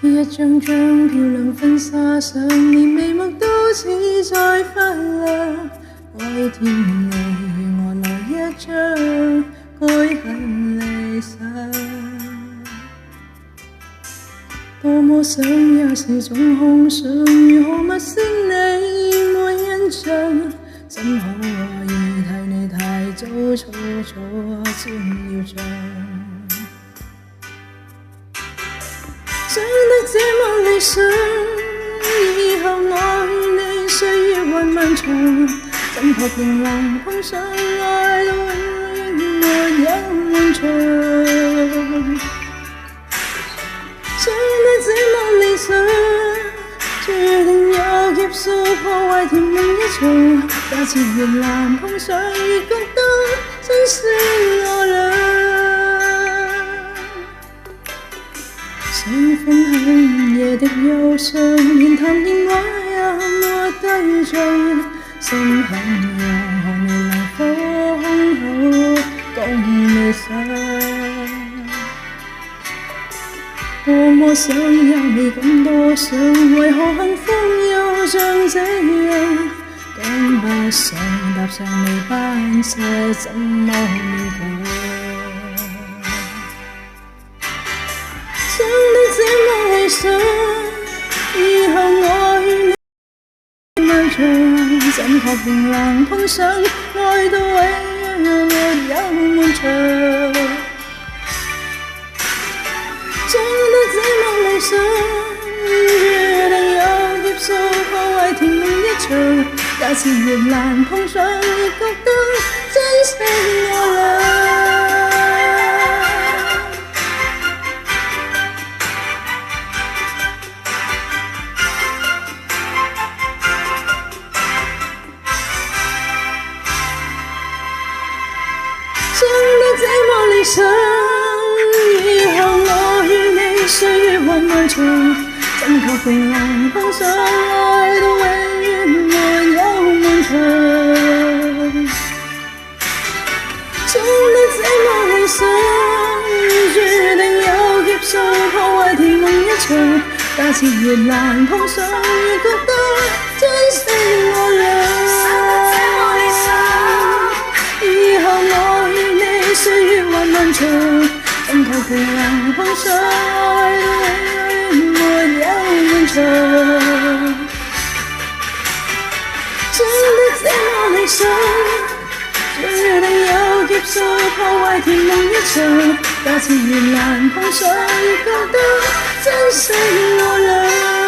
一張張漂亮婚紗相，連眉目都似在發亮。愛甜蜜如我來一張，該很理想。多麼想也是種空想，如何物色你沒印象？怎可以替你太早錯咗先要像？想得這麼理想，以後我與你歲月還漫長，怎確定能碰上愛到永遠沒有漫長？想得這麼理想，注定有劫數破壞甜夢一場。假設越難碰上，越覺得珍惜我倆。想分享夜的憂傷，連談電話也沒對象。心很癢，寒未能否空口講理想？多麼想也未敢多想，為何幸福又像這樣？趕不上踏上尾班車，怎麼勉強？想得這麼理想，以後我與你漫長，怎確定能碰上愛到永遠沒有漫長？想得這麼理想，注定有劫數破壞甜夢一場。假設越難碰上，越覺得珍惜我倆。想得這麼理想，以後我與你歲月還漫長，怎確定能碰上愛到永遠沒有漫長？想得這麼理想，注定有劫數破壞甜夢一場。假設越難碰上，越覺得珍惜我倆。以後我與你歲月還漫長，怎確定能碰上愛到永遠沒有漫長？想得這麼理想，注定有劫數破壞甜夢一場。假設越難碰上，越覺得珍惜我倆。